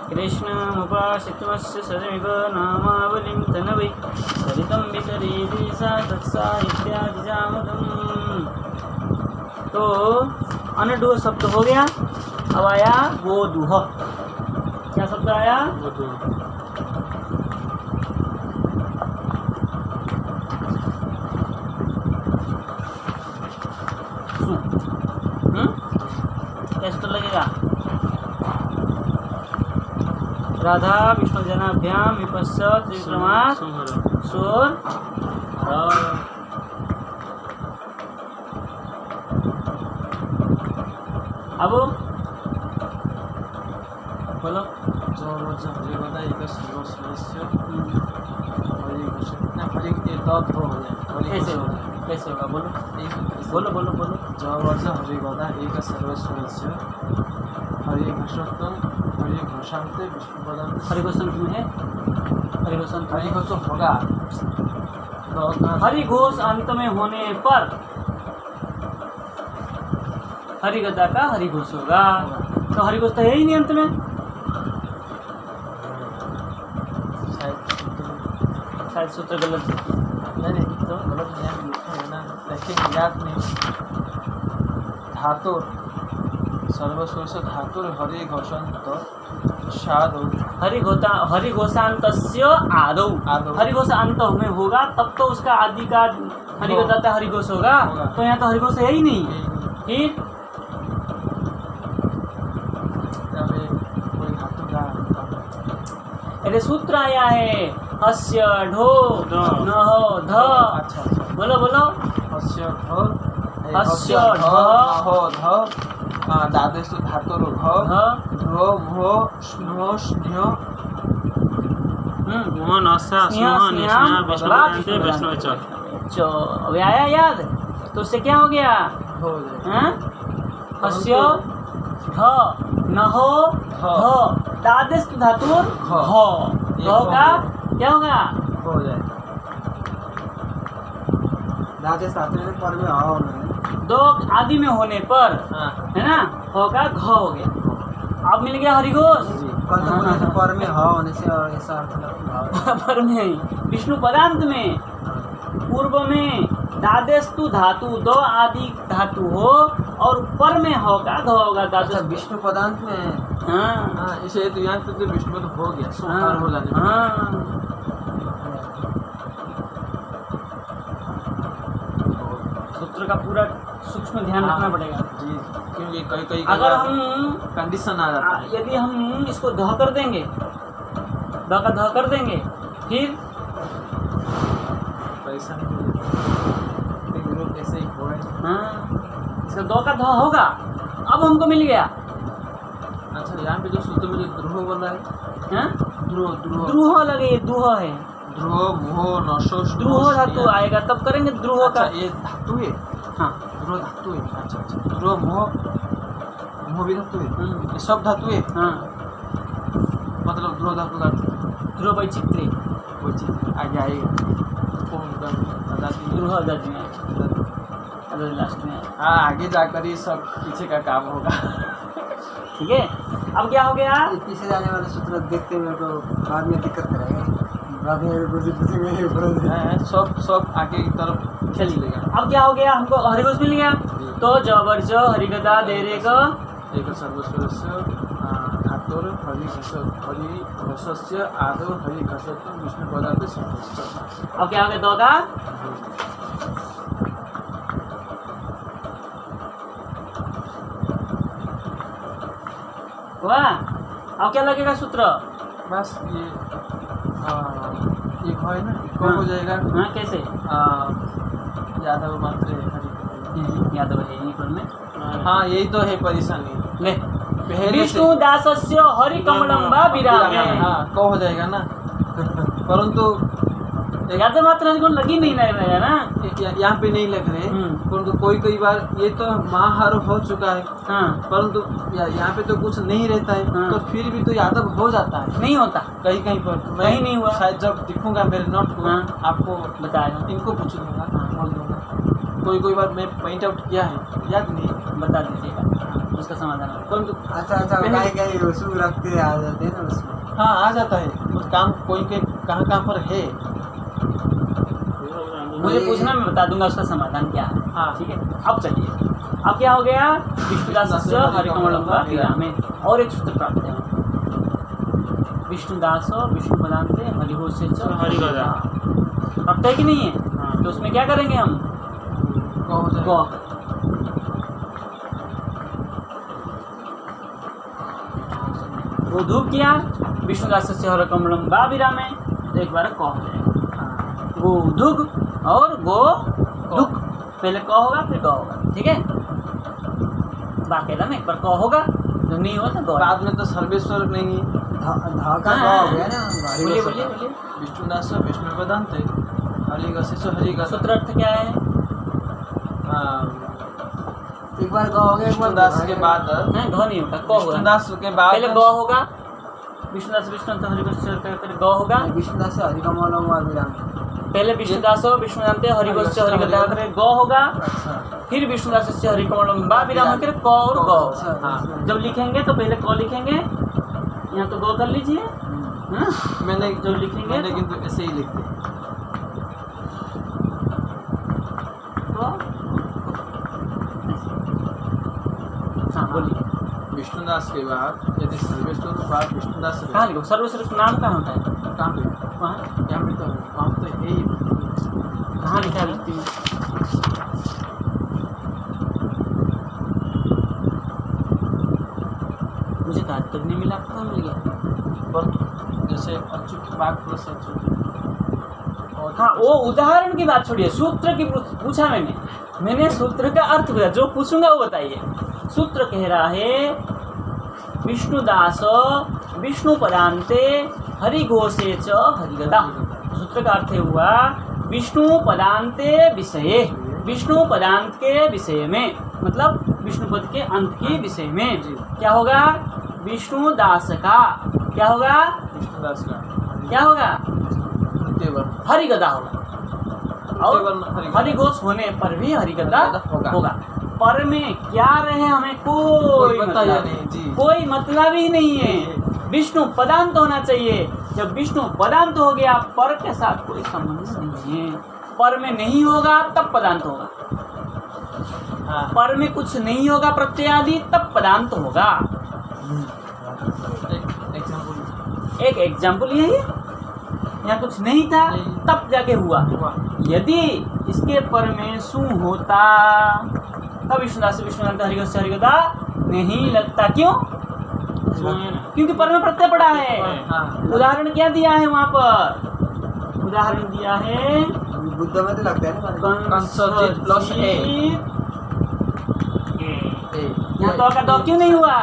कृष्णमुपाश्रितमस्य सजमिव नामावलिं तनवै सरितं वितरेति सा तत्साहित्यादिजामदम्। तो अनडुह शब्द हो गया। अब आया गोदुह। क्या शब्द आया? कैसे तो लगेगा? राधा विष्णु जनाभ्याम विपश्च त्रिविक्रमा सुर। अब बोलो। कैसे होगा? बोलो बोलो बोलो बोलो। जवर्ज हरिगदा एक सर्वस्वस्य हरि घोषत्वं हरि घोषान्ते विष्णुपदं। हरिघोषण क्यों है? हरिघोषण हरिघोष होगा। हरिघोष अंत में होने पर हरिगदा का हरिघोष होगा। तो हरिघोष तो है ही नहीं अंत में। शायद सूत्र गलत है। नहीं तो गलत नहीं है ना, लेकिन याद नहीं। धातु सर्वस्व धातुर हरि घोषान्त साधु हरिघोषान्तस्य आदौ। हरिघोष अंत में होगा तब तो उसका आदि का हरिगदा का हरिघोष होगा। तो यहाँ तो हरिघोष है ही नहीं। फिर अरे सूत्र आया है हस्य ढो नहो ध। अच्छा बोलो बोलो। हस्य ढ हो ध दादेश धातुर घ ध्रो मो स्नो स्न्यो मोहन असा स्नेह वैष्णव चो। अभी आया याद? तो उससे क्या हो गया? हस्य ढ नहो ध दादेश धातुर घ का क्या होगा? हो जाए दादेश धातुर पर में दो आदि में होने पर है ना होगा घ हो गया। अब मिल गया हरिघोष। पर में होने से और ऐसा अर्थ पर में विष्णु पदांत में पूर्व में दादेस्तु धातु दो आदि धातु हो और पर में होगा घ होगा दादेश। विष्णु पदांत में हाँ इसे तो यहाँ पे तो विष्णु पद हो गया सुखार हो जाने। सूत्र का पूरा सूक्ष्म ध्यान रखना पड़ेगा जी, क्योंकि कई अगर हम कंडीशन आ जाता है। यदि हम इसको ध कर देंगे ध का ध कर देंगे फिर पैसा नहीं कैसे ही हो। इसका दो का ध होगा। अब हमको मिल गया। अच्छा यहाँ पे जो सूत्र में जो ध्रुव बन रहा है द्रुह लगे दुह है। ध्रुव मोह नशो द्रुह धातु आएगा तब करेंगे द्रुह का। ये धातु है। हाँ ध्रुव धातु है। अच्छा ध्रुव मोह भी धातु है। ये सब धातु है। हाँ मतलब ध्रुव धातु का ध्रुव वैचित्र्य कोई चीज आगे आएगा। ध्रुव लास्ट में हाँ आगे जाकर ये सब पीछे का काम होगा। ठीक है। अब क्या हो गया? पीछे जाने वाले सूत्र देखते हुए तो बाद में दिक्कत करेगा। सब आगे की तरफ चलिए। अब क्या हो गया? हमको हरिघोष मिल गया। तो जबरज हरिगदा दे देगा एक सर्वस्वस्य धातुर हरिघोषस्य आदौ हरिघोषत्वं विष्णु पदार्थ सर्वस्व। अब क्या हो गया? दो का हुआ। अब क्या लगेगा सूत्र? बस ये है ना कौन हो जाएगा? हाँ कैसे? यादव मात्र यादव है यहीं पर में। हाँ यही तो है परेशानी। ले विष्णु दासस्य हरि कमलम वा विरामे। हाँ कौन हो जाएगा ना। परंतु यादव मात्र को लगी नहीं रहेगा ना। यहाँ पे नहीं लग रहे। परंतु कोई बार ये तो महाहार हो चुका है। हाँ परंतु यहाँ पे तो कुछ नहीं रहता है। तो फिर भी तो यादव हो जाता है। नहीं होता कहीं पर कहीं नहीं हुआ। शायद जब दिखूंगा मेरे नोट को आपको बताया इनको पूछ दूंगा बोल दूंगा। कोई बार मैं पॉइंट आउट किया है याद नहीं बता दीजिएगा। उसका समाधान है। परंतु अच्छा अच्छा पहले- कहीं उसको रखते आ जाते हैं ना उसमें। हाँ आ जाता है उस काम कोई के कहाँ पर है। मुझे पूछना, मैं बता दूंगा उसका समाधान क्या है। हाँ। ठीक है, अब चलिए, अब क्या हो गया, विष्णुदासस्य हरिकमलं वा विरामे, और एक सूत्र प्राप्त है, विष्णुदास विष्णुपदान्ते हरिघोषे च हरिगदा। प्राप्त है कि नहीं है? हाँ। तो उसमें क्या करेंगे हम, गौ हो जाएगा। गौ। वो धूप किया, विष्णुदासस्य हरिकमलं वा विरामे, तो एक बार कौ हो जाएगा। हाँ। गो दुग और गो दुख, पहले क होगा फिर ग होगा, ठीक है। बाकायदा में एक बार क होगा, जब नहीं हो तो ग। बाद में तो सर्वेश्वर नहीं है। धा का हाँ। हो गया ना बोलिए बोलिए बोलिए, विष्णुदास विष्णु पदान्ते हरिघोषे हरिघोष। सूत्र अर्थ क्या है? एक बार गा हो गया, एक बार विष्णुदास के बाद नहीं, ग नहीं होगा, क होगा। विष्णुदास के बाद पहले ग होगा, विष्णुदास विष्णु तो हरिघोष ग होगा। विष्णुदास से हरिकमलं वा विरामे। पहले विष्णुदास विष्णुदान्ते हरिघोष हरिगदा करे ग होगा, अच्छा फिर विष्णुदास से हरिकमलं वा विराम करे क और ग होगा। अच्छा हाँ। जब लिखेंगे तो पहले क लिखेंगे, यहाँ तो ग कर लीजिए, हाँ? मैंने जब लिखेंगे मैंने तो- किंतु ऐसे ही लिखते हैं। हाँ बोलिए, विष्णुदास के बाद यदि सर्वेश्वर के बाद विष्णुदास से कहाँ लिखो, सर्वश्रेष्ठ नाम कहाँ होता है? कहाँ पे वहाँ यहाँ पे तो वहाँ पे तो है ही। कहाँ लिखा है व्यक्ति में? मुझे तो आज तक नहीं मिला, कहाँ मिल गया? परंतु जैसे अच्युत बाघ प्लस अच्युत और हाँ, वो उदाहरण की बात छोड़िए, सूत्र की पूछा मैंने सूत्र का अर्थ बताया, जो पूछूंगा वो बताइए। सूत्र कह रहा है विष्णुदास विष्णु पदान्ते हरिघोषे च हरिगदा। सूत्र का अर्थ हुआ विष्णु पदान्ते विषये, विष्णु पदांत के विषय में, मतलब विष्णु पद के अंत के विषय में क्या होगा, विष्णुदास का क्या होगा, विष्णुदास का क्या होगा, तृतीय वर्ण हरिगदा होगा। और हरिगदा। हरिघोष होने पर भी हरिगदा होगा। होगा। पर में क्या रहे हमें कोई पता मतलब नहीं जी। कोई मतलब ही नहीं है। विष्णु पदांत होना चाहिए। जब विष्णु पदांत हो गया, पर के साथ कोई संबंध नहीं है। पर में नहीं होगा तब पदांत होगा, हाँ पर में कुछ नहीं होगा प्रत्ययादि तब पदांत होगा। एग्जाम्पल एक एग्जाम्पल यही है, यहाँ कुछ नहीं था नहीं। तब जाके हुआ। हुआ यदि इसके पर में सु होता तब विष्णुदास विष्णुदास हरिघोष हरिगदा नहीं लगता। क्यों? क्योंकि पर में प्रत्यय पड़ा है। हाँ उदाहरण क्या दिया है वहाँ पर? उदाहरण दिया है बुद्ध में तो लगता है ना कंसर्जित प्लस ए। यहाँ तो का दो क्यों नहीं हुआ?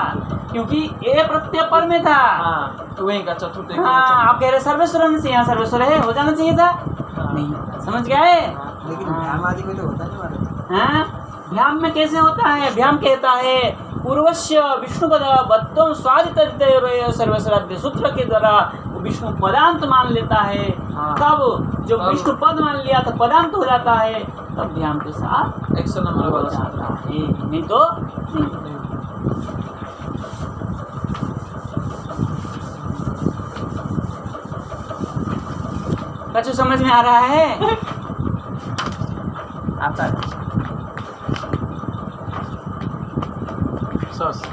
क्योंकि ए प्रत्यय पर में था। हाँ तो वही का चतुर्थ एक हाँ, आप कह रहे सर्वेश्वर से, यहाँ सर्वेश्वर है, हो जाना चाहिए था। हाँ। नहीं, समझ गए? लेकिन भ्याम आदि में तो होता नहीं हमारे। हाँ, भ्याम में कैसे होता है? भ्याम कहता है पूर्वस्य विष्णुपद बत्तम स्वादित सर्वेश्वराध्य सूत्र के द्वारा वो विष्णु पदांत मान लेता है। हाँ। तब जब तब- विष्णु पद मान लिया तो पदांत हो जाता है, तब भ्याम के साथ 100 नंबर हो वाला जाता है, नहीं तो नहीं। नहीं। कछु समझ में आ रहा है? आता है। सस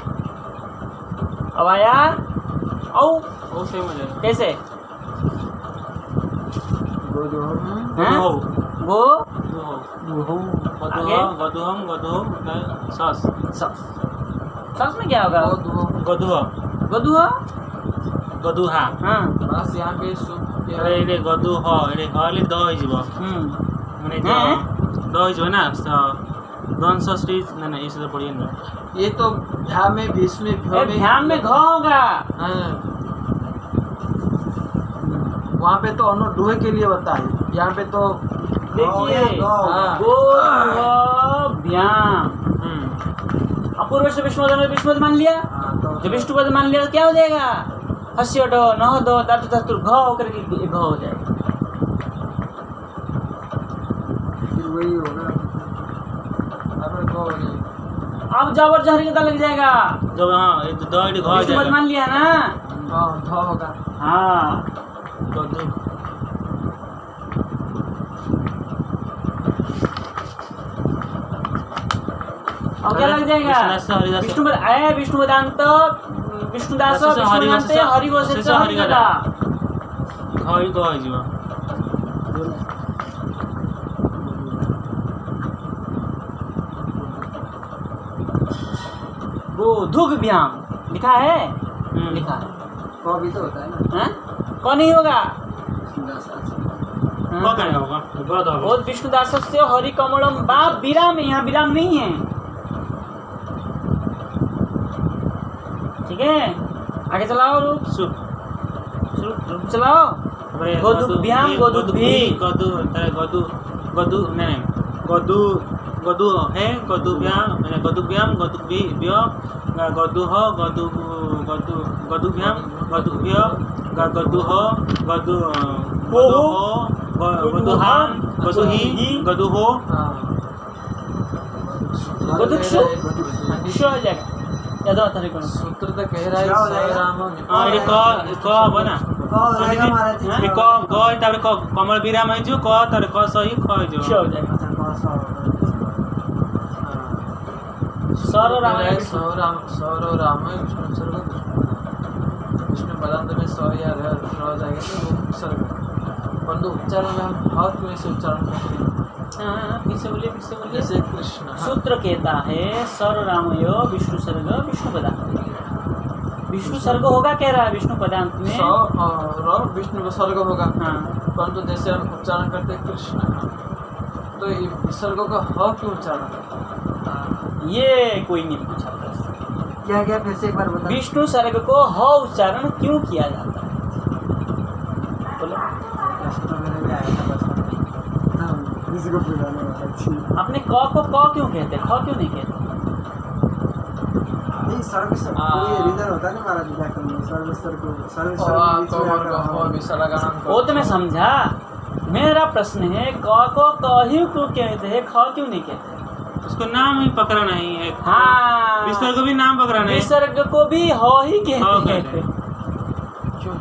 अब आया औ वो सेम हो जाएगा। कैसे? हैं? हो वो हो आगे? गदुहम गदुहम सस सस में क्या होगा? गदुह गदुआ। गदुहा हाँ। बस यहाँ पे अरे रे गदुह रे हले द हिजब माने हैं? द हिजब ना गन सस्टिज ना ना इसे तो पढ़िए ना। ये तो भ्या में भीष में भ्यो में ध्यान में घ होगा। हाँ। वहाँ पे तो अनु डोहे के लिए बता है, यहाँ पे तो देखिए हाँ। गो भ्याम अपूर्व से विष्णुपद मान लिया। हाँ, तो जब विष्णुपद मान लिया तो क्या हो जाएगा? हस्य डो नह दो धातु धातु घ होकर के घ हो जाएगा। फिर वही होगा। अब तो अब जबर जहरी का लग जाएगा। जब हाँ ये द इट घ विष्णु पद मान लिया ना। हाँ ध होगा। हाँ गदु अब क्या लग जाएगा? विष्णुदास हरिदास विष्णु पद आए विष्णु वेदांत विष्णुदास दास विष्णुदास हरिघोष हरिघोष से हरिगदा। घ इ ग जीवा वो दुग्भ्याम लिखा है, लिखा है। क भी तो होता है ना। हैं? कौन नहीं होगा? क कहाँ होगा ग द और विष्णुदास से हरि कमलम बा विराम है, यहाँ विराम नहीं है। ठीक है आगे चलाओ रूप रूप चलाओ। गोदुभ्याम गोदुभी गदु गदु गदु नहीं गदु गदु है गदुभ्याम गदुभ्याम गदुभी व्य गदु ह गदु गदु गदुभ्याम गदुभ्य गदु ह गदु गदु हो गदुहान गदुही गदु हो गोदुक्षु शो हो जाएगा। यादव आता है सूत्र तो कह रहा है क्या हो जाएगा? राम हाँ ये क बना क हो जाएगा महाराज जी। ये क ग तारे क कमल विराम है जो क तारे क सही ख है जो शो हो जाएगा। अच्छा क स होगा। सर और राम सौर और राम विष्णु सर्ग विष्णु पदार्थ में सौ या रह जाएगा तो वो सर्ग। परंतु उच्चारण में हम हाथ में से उच्चारण करते हैं। फिर से बोलिए फिर से बोलिए। जैसे कृष्ण हाँ। सूत्र कहता है सर रामयो विष्णु सर्ग विष्णु पदांत। विष्णु सर्ग होगा कह रहा है विष्णु पदांत में। सौ और विष्णु का सर्ग होगा। हाँ परंतु जैसे हम उच्चारण करते हैं कृष्ण तो ये विसर्गों का ह क्यों उच्चारण करते हैं? ये कोई नहीं पूछा प्रश्न। क्या क्या फिर से एक बार बता। विष्णु सर्ग को ह उच्चारण क्यों किया जाता है? बोलो प्रश्न तो मेरे में आया था बचपन में। हाँ, किसी को बुलाने वाला जी। आपने क को क क्यों कहते ख क्यों नहीं कहते? नहीं सर्व सर कोई रीजन होता है ना महाराज व्याकरण में सर्व सर को सर्व सर के बीच में आकर विसर्ग वो तो मैं समझा। मेरा प्रश्न है क को क ही क्यों कहते हैं ख क्यों नहीं कहते? उसको नाम ही पकड़ा नहीं है हाँ विसर्ग को भी नाम पकड़ा नहीं विसर्ग को भी ह ही हाँ, कहते कहते हैं। क्यों?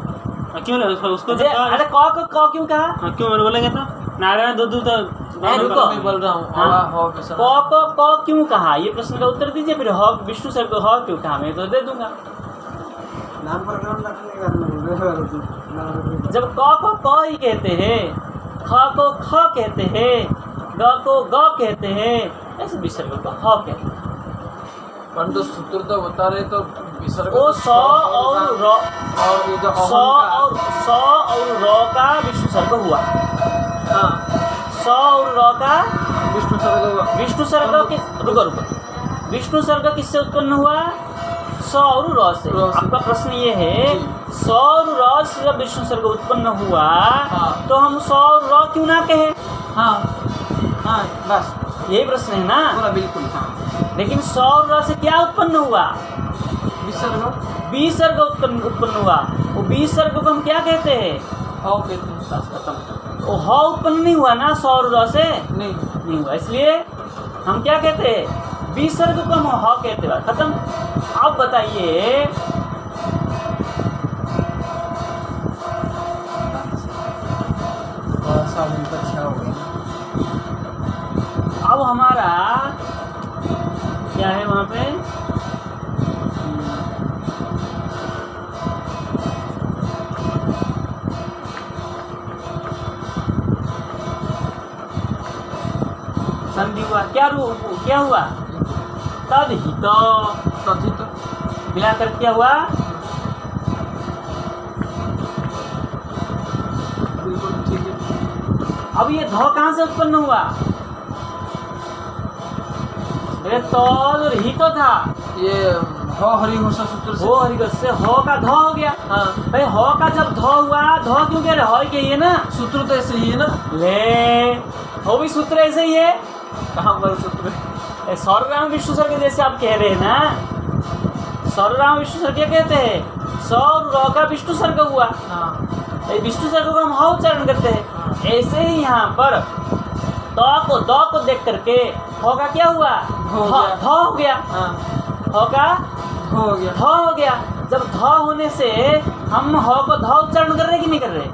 क्यों उसको तो अरे क को क क्यों कहा? हाँ, क्यों बोलेंगे तो नारायण दूध तो रुको। मैं बोल रहा हूँ हाँ। ह विसर्ग क को क क्यों कहा? ये प्रश्न का उत्तर दीजिए। फिर ह विष्णु सर्ग को ह क्यों कहा? मैं तो दे दूंगा। नाम पर नाम रखने का महाराज जी नाम रखने जब क को क ही कहते हैं, ख को ख कहते हैं, ग को ग कहते हैं, ऐसे विसर्ग को ह कहते हैं। परंतु सूत्र तो बता रहे तो विसर्ग वो तो स और र और ये जो स अहम का और र का विष्णु सर्ग हुआ। हाँ स और र का विष्णु सर्ग हुआ। विष्णु सर्ग किस रुको रुको विष्णु सर्ग किससे उत्पन्न हुआ? स और र से। र से। आपका प्रश्न ये है स और र से जब विष्णु सर्ग उत्पन्न हुआ हाँ। तो हम स और र क्यों ना कहें? हाँ हाँ बस यही प्रश्न है ना। पूरा बिल्कुल हाँ लेकिन स और र से क्या उत्पन्न हुआ? विसर्ग विसर्ग उत्पन्न हुआ। वो विसर्ग को हम क्या कहते हैं? ह कहते हैं। बस खत्म। वो ह उत्पन्न नहीं हुआ ना स और र से नहीं नहीं हुआ, इसलिए हम क्या कहते हैं? विसर्ग को हम ह कहते हैं। खत्म। अब बताइए सा मिलकर अच्छा हो गया। अब हमारा क्या है वहाँ पे? संधि हुआ। क्या हुआ? तदहित तथित मिलाकर क्या हुआ? बिल्कुल ठीक है। अब ये ध कहाँ से उत्पन्न हुआ? अरे तद और ही तो था। ये ह हरिघोष सूत्र से हो हरिघोष से ह का ध हो गया। हाँ भाई ह का जब ध हुआ, ध क्यों कह रहे? ह कहिए ना। सूत्र तो ऐसे ही है ना। ले वो भी सूत्र ऐसे ही है। कहाँ पर सूत्र है? सर्वराम विष्णु सर्ग जैसे आप कह रहे हैं ना। सर्वराम विष्णु सर्ग क्या कहते हैं? स और र का विष्णु सर्ग हुआ। हाँ विष्णु सर्ग को हम ह उच्चारण करते हैं। ऐसे ही यहाँ पर द को देख करके ह का क्या हुआ? हो गया। ध हो गया, हाँ ह का हो गया। ध हो गया। जब ध होने से हम ह को ध उच्चारण कर रहे कि नहीं कर रहे?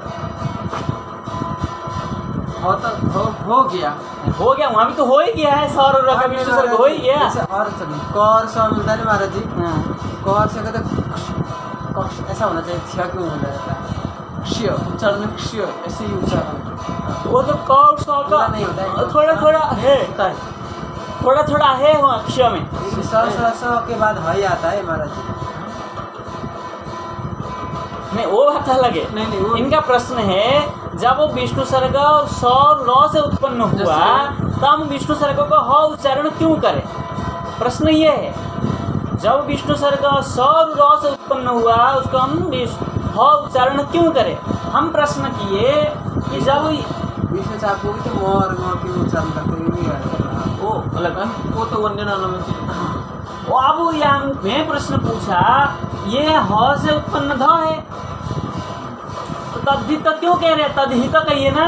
हो गया। हो गया, वहाँ भी तो हो ही गया है, सौर और र का विष्णु सर्ग हो ही गया। जैसे और चलिए क और स मिलता है ना महाराज जी, हाँ, क और से कहते ऐसा होना चाहिए, छ क्यों हो जाता है? क्ष्य उच्चारण में क्ष्य ऐसे ही उच्चारण। वो तो क और स पूरा नहीं होता का है। थोड़ा थोड़ा है, होता है। थोड़ा थोड़ा है वहाँ अक्षय में। स के बाद ह ही आता है महाराज जी। नहीं, वो बात अलग है। नहीं, वो इनका प्रश्न है, जब वो विष्णु सर्ग और स और र से उत्पन्न हुआ तब हम विष्णु सर्ग को ह उच्चारण क्यों करें? प्रश्न ये है, जब विष्णु सर्ग स और र से उत्पन्न हुआ उसको हम ह उच्चारण क्यों करें? हम प्रश्न किए कि जब विष्णु चापू तो म और ग क्यों उच्चारण करते हुए नहीं आया? वो अलग है। वो तो वन्य नाम में वो अब यहाँ मैं प्रश्न पूछा, ये ह से उत्पन्न ध है तो तद्धित क्यों कह रहे हैं? तद्धित कहिए ना।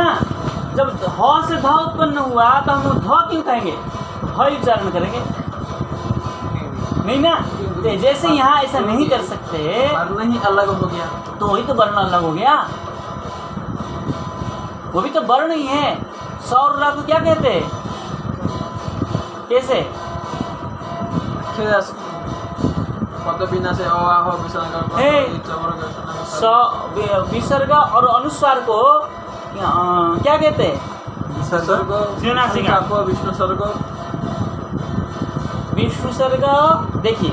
जब ह से ध उत्पन्न हुआ तो हम ध क्यों कहेंगे? ह ही उच्चारण करेंगे नहीं ना। तो जैसे यहाँ ऐसा नहीं कर सकते वर्ण ही अलग हो गया। तो वही तो वर्ण अलग हो गया, वो भी तो वर्ण ही है। स और र को क्या कहते हैं? कैसे? पदबिना से अ विसर्ग विसर्ग और अनुस्वार को क्या कहते हैं? विसर्ग श्रीनासिका। विष्णु सर्ग। विष्णु सर्ग देखिए,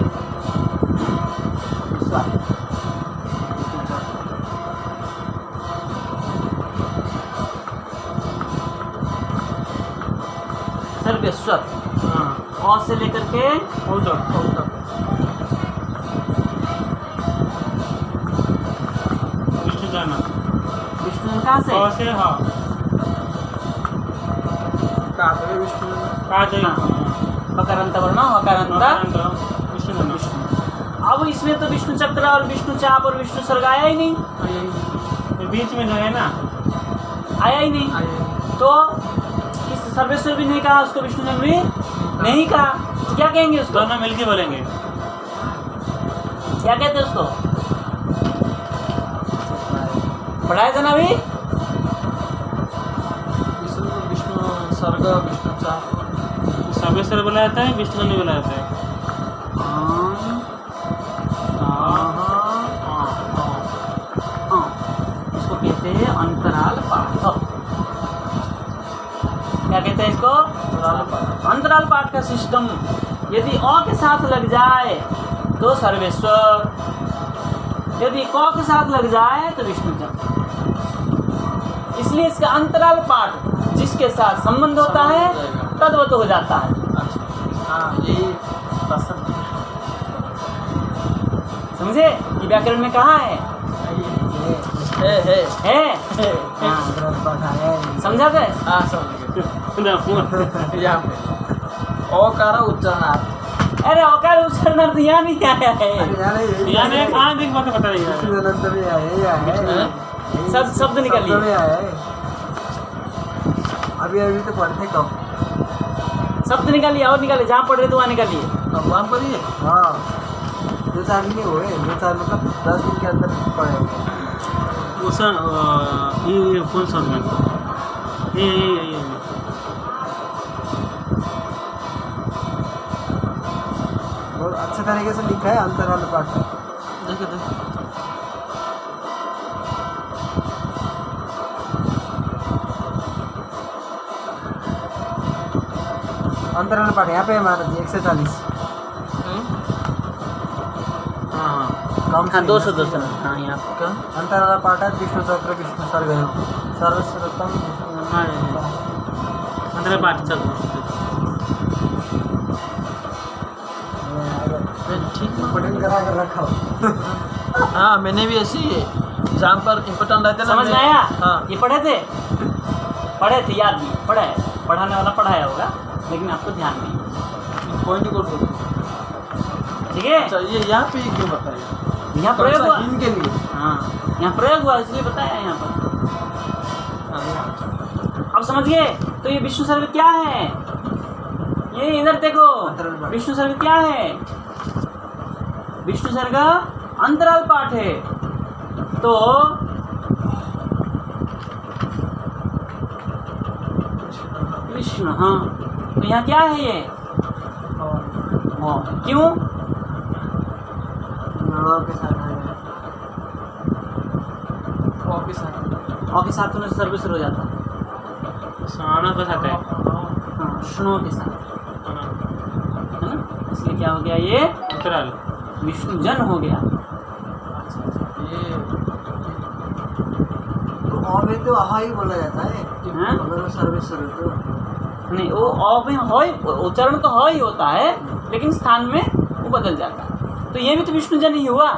सर्वेश्वर हाँ अ से लेकर के उधर विष्णु जाना विष्णु कहाँ से? क से हाँ काव्य विष्णु का जय हकारांत वर्ण हकारांत विष्णु जाना विष्णु। अब इसमें तो विष्णु चक्र और विष्णु चाप और विष्णु सर्ग आया ही नहीं, ये बीच में जो है ना आया ही नहीं। तो इस सर्वेश्वर भी नहीं कहा उसको, विष्णु ने भी नहीं कहा, तो क्या कहेंगे उसको? दोनों मिलके बोलेंगे। क्या कहते हैं उसको? पढ़ाया था ना अभी? विष्णु सर्ग विष्णु चाप सर्वेश्वर बोला जाता है, विष्णु नहीं बोला जाता है। इसको कहते हैं अंतराल पाठ। क्या कहते हैं इसको? अंतराल पाठ का सिस्टम यदि अ के साथ लग जाए तो सर्वेश्वर, यदि क के साथ लग जाए तो विष्णु चक्र। इसलिए इसका अंतराल पाठ जिसके साथ संबंध होता है तद्वत हो जाता है। हाँ यही पसंद समझे? ये व्याकरण में कहाँ है? है? हाँ। समझा गए? हाँ समझ गए। यहाँ पे अकार उच्चारणार्थ। अरे औकार उच्चारणार्थ यहाँ नहीं आया है। यानी कहाँ देख बात बता रही है। शब्द निकालिए। अभी अभी तो पढ़ते कब? शब्द निकालिए और निकालिए, जहाँ पढ़ रहे तो वहाँ निकालिए। अब वहाँ पर ही है। हाँ 2-4 दिन हुए, 2-4 मतलब 10 दिन के अंदर पढ़ेंगे। वो सर ये कौन सा में ये बहुत अच्छे तरीके से लिखा है अंतराल पाठ। देखो देखो अंतराल पाठ यहाँ पे है महाराज जी 140। हाँ कम हाँ 200 हाँ यहाँ क्या अंतराल पाठ है विष्णु चक्र विष्णु सर्ग सर्वश्रोतम। हाँ अंदर बात चल ठीक है। पढ़ें करा कर रखा हो। हाँ मैंने भी ऐसे ही है, जहाँ पर इम्पोर्टेंट रहते ना समझ में आया? हाँ ये पढ़े थे याद नहीं, पढ़ा है, पढ़ाने वाला पढ़ाया होगा लेकिन आपको ध्यान नहीं। पॉइंट कोड दो। ठीक है? अच्छा ये यहाँ पे क्यों बताया? यहाँ प्रयोग हुआ। इनके लिए हाँ यहाँ प्रयोग हुआ इसलिए बताया यहाँ पर। अब समझ गए? तो ये विष्णु सर्ग क्या है? ये इधर देखो, अंतराल पाठ। विष्णु सर्ग क्या है? विष्णु सर्ग अंतराल पाठ है। तो कृष्ण, हाँ, तो यहाँ क्या है ये? क्यों? नड़वा के साथ आया। वापिस आए और के साथ तुमने सर्व शुरू हो जाता है। साना का साथ है। हाँ, शुनो के साथ, हाँ, है ना? इसलिए क्या हो गया ये? अंतराल। विष्णु जन हो गया। ये तो और में तो अहा ही बोला जाता है हाँ? अगर वो सर्वेश्वर है तो। नहीं, वो अ में हो ही, उच्चारण तो हो ही होता है, लेकिन स्थान में वो बदल जाता है। तो ये भी तो विष्णु जन ही हुआ।